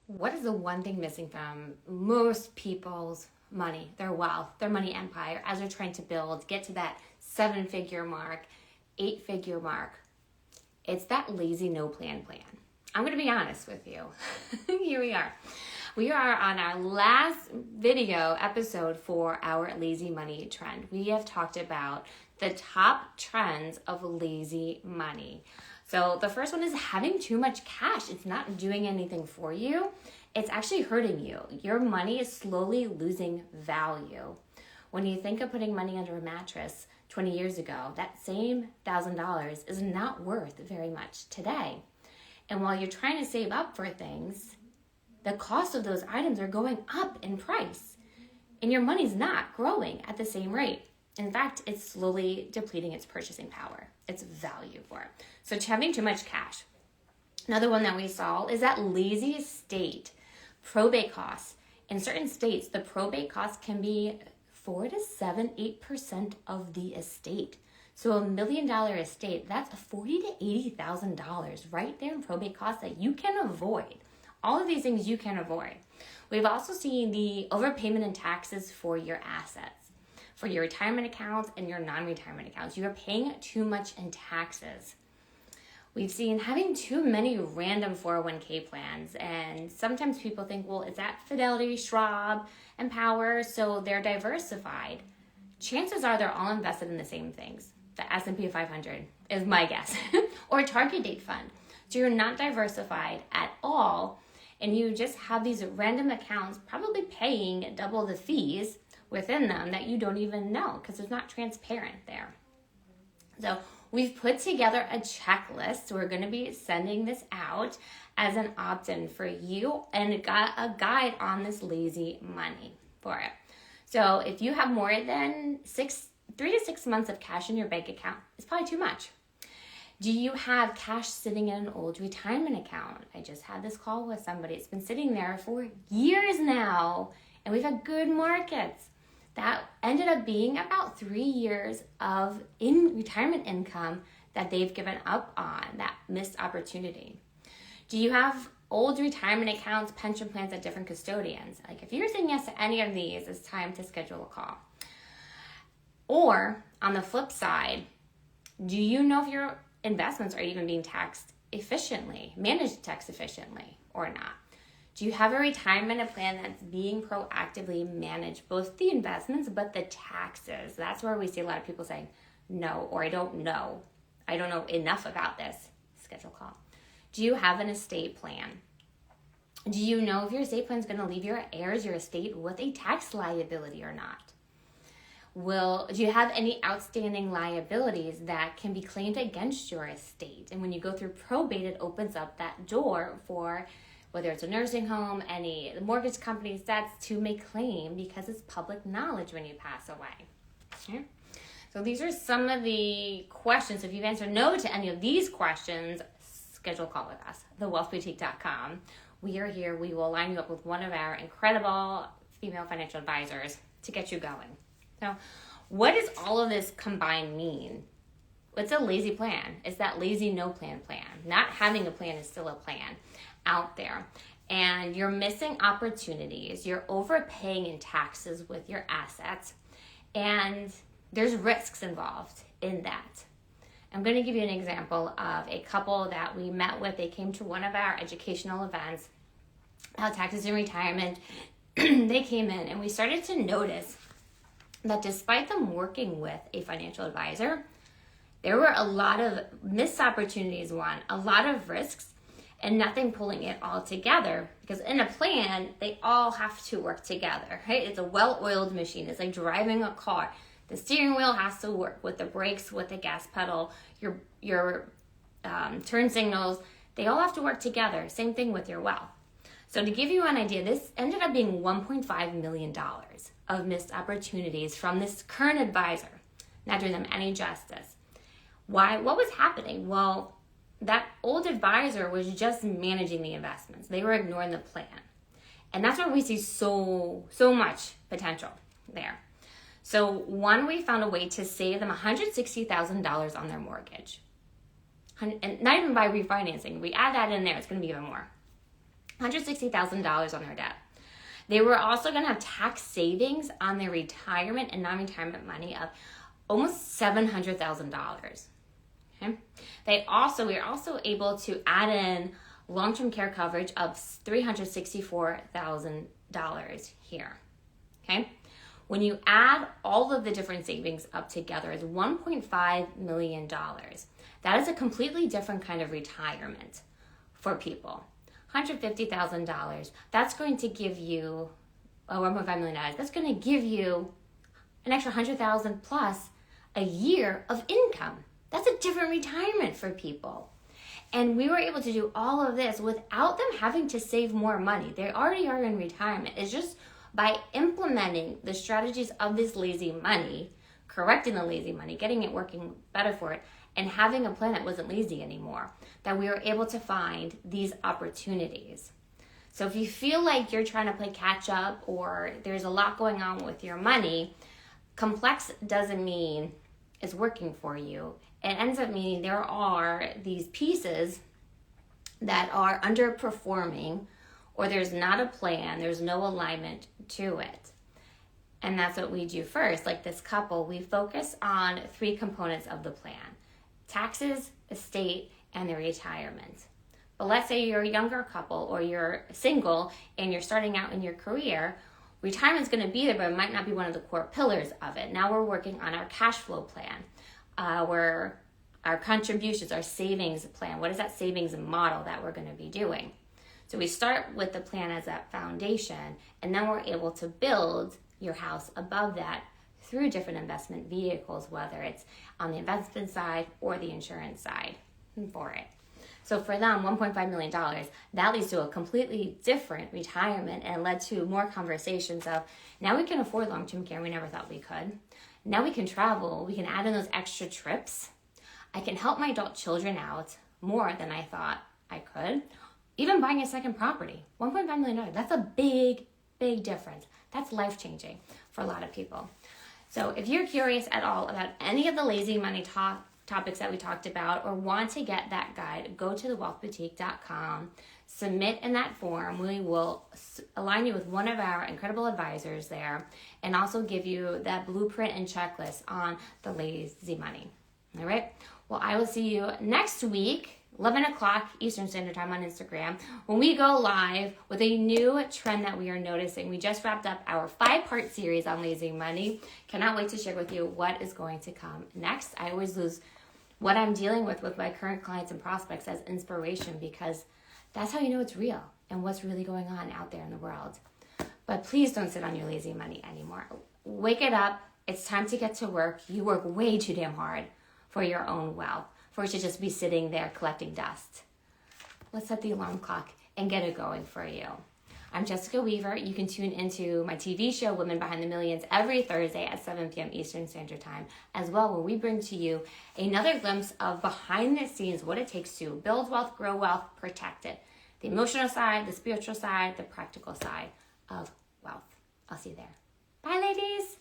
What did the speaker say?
What is the one thing missing from most people's money, their wealth, their money empire, as they're trying to get to that 7-figure mark, 8-figure mark? It's that lazy no plan. I'm going to be honest with you. Here we are. We are on our last video episode for our lazy money trend. We have talked about the top trends of lazy money. So the first one is having too much cash. It's not doing anything for you. It's actually hurting you. Your money is slowly losing value. When you think of putting money under a mattress 20 years ago, that same $1,000 is not worth very much today. And while you're trying to save up for things, the cost of those items are going up in price. And your money's not growing at the same rate. In fact, it's slowly depleting its purchasing power, its value for it. So having too much cash. Another one that we saw is that lazy estate. Probate costs. In certain states, the probate costs can be 4 to 7, 8% of the estate. So $1 million estate, that's $40,000 to $80,000 right there in probate costs that you can avoid. All of these things you can avoid. We've also seen the overpayment in taxes for your assets. For your retirement accounts and your non-retirement accounts, you are paying too much in taxes. We've seen having too many random 401k plans, and sometimes people think, well, it's at Fidelity, Schwab, Empower, so they're diversified. Chances are they're all invested in the same things. The S&P 500 is my guess, or a target date fund. So you're not diversified at all, and you just have these random accounts probably paying double the fees within them that you don't even know because it's not transparent there. So we've put together a checklist. We're going to be sending this out as an opt-in for you and got a guide on this lazy money for it. So if you have more than 3 to 6 months of cash in your bank account, it's probably too much. Do you have cash sitting in an old retirement account? I just had this call with somebody. It's been sitting there for years now, and we've had good markets. That ended up being about 3 years of retirement income that they've given up on, that missed opportunity. Do you have old retirement accounts, pension plans at different custodians? Like if you're saying yes to any of these, it's time to schedule a call. Or on the flip side, do you know if your investments are even being taxed efficiently, managed tax efficiently or not? Do you have a retirement plan that's being proactively managed, both the investments, but the taxes? That's where we see a lot of people saying, no, or I don't know. I don't know enough about this. Schedule a call. Do you have an estate plan? Do you know if your estate plan is going to leave your heirs your estate with a tax liability or not? Do you have any outstanding liabilities that can be claimed against your estate? And when you go through probate, it opens up that door for whether it's a nursing home, the mortgage companies, that's to make claim because it's public knowledge when you pass away. Okay? So these are some of the questions. If you've answered no to any of these questions, schedule a call with us, thewealthboutique.com. We are here. We will line you up with one of our incredible female financial advisors to get you going. So what does all of this combined mean? It's a lazy plan. It's that lazy no plan. Not having a plan is still a plan out there. And you're missing opportunities. You're overpaying in taxes with your assets. And there's risks involved in that. I'm going to give you an example of a couple that we met with. They came to one of our educational events about taxes and retirement. They came in and we started to notice that despite them working with a financial advisor, there were a lot of missed opportunities, a lot of risks, and nothing pulling it all together. Because in a plan, they all have to work together, right? It's a well-oiled machine. It's like driving a car. The steering wheel has to work with the brakes, with the gas pedal, your turn signals. They all have to work together. Same thing with your wealth. So to give you an idea, this ended up being $1.5 million of missed opportunities from this current advisor, not doing them any justice. Why? What was happening? Well, that old advisor was just managing the investments. They were ignoring the plan. And that's where we see so much potential there. So one, we found a way to save them $160,000 on their mortgage. And not even by refinancing. We add that in there, it's going to be even more. $160,000 on their debt. They were also going to have tax savings on their retirement and non-retirement money of almost $700,000. Okay. We are also able to add in long-term care coverage of $364,000 here. Okay. When you add all of the different savings up together, it's $1.5 million. That is a completely different kind of retirement for people. $150,000, that's going to give you $1.5 million. That's going to give you an extra $100,000 plus a year of income. That's a different retirement for people. And we were able to do all of this without them having to save more money. They already are in retirement. It's just by implementing the strategies of this lazy money, correcting the lazy money, getting it working better for it, and having a plan that wasn't lazy anymore, that we were able to find these opportunities. So if you feel like you're trying to play catch up or there's a lot going on with your money, complex doesn't mean it's working for you. It ends up meaning there are these pieces that are underperforming, or there's not a plan, there's no alignment to it. And that's what we do first. Like this couple, we focus on 3 components of the plan: taxes, estate, and their retirement. But let's say you're a younger couple or you're single and you're starting out in your career, retirement's going to be there, but it might not be one of the core pillars of it. Now we're working on our cash flow plan, our contributions, our savings plan. What is that savings model that we're going to be doing? So we start with the plan as that foundation, and then we're able to build your house above that through different investment vehicles, whether it's on the investment side or the insurance side for it. So for them, $1.5 million, that leads to a completely different retirement and led to more conversations of, now we can afford long-term care we never thought we could. Now we can travel, we can add in those extra trips. I can help my adult children out more than I thought I could. Even buying a second property, $1.5 million, that's a big, big difference. That's life-changing for a lot of people. So if you're curious at all about any of the lazy money topics that we talked about or want to get that guide, go to thewealthboutique.com, submit in that form. We will align you with one of our incredible advisors there and also give you that blueprint and checklist on the lazy money. All right? Well, I will see you next week, 11 o'clock Eastern Standard Time on Instagram, when we go live with a new trend that we are noticing. We just wrapped up our 5-part series on lazy money. Cannot wait to share with you what is going to come next. I always use what I'm dealing with my current clients and prospects as inspiration, because that's how you know it's real and what's really going on out there in the world. But please don't sit on your lazy money anymore. Wake it up. It's time to get to work. You work way too damn hard for your own wealth, for it to just be sitting there collecting dust. Let's set the alarm clock and get it going for you. I'm Jessica Weaver. You can tune into my TV show, Women Behind the Millions, every Thursday at 7 p.m. Eastern Standard Time as well, where we bring to you another glimpse of behind the scenes, what it takes to build wealth, grow wealth, protect it. The emotional side, the spiritual side, the practical side of wealth. I'll see you there. Bye, ladies.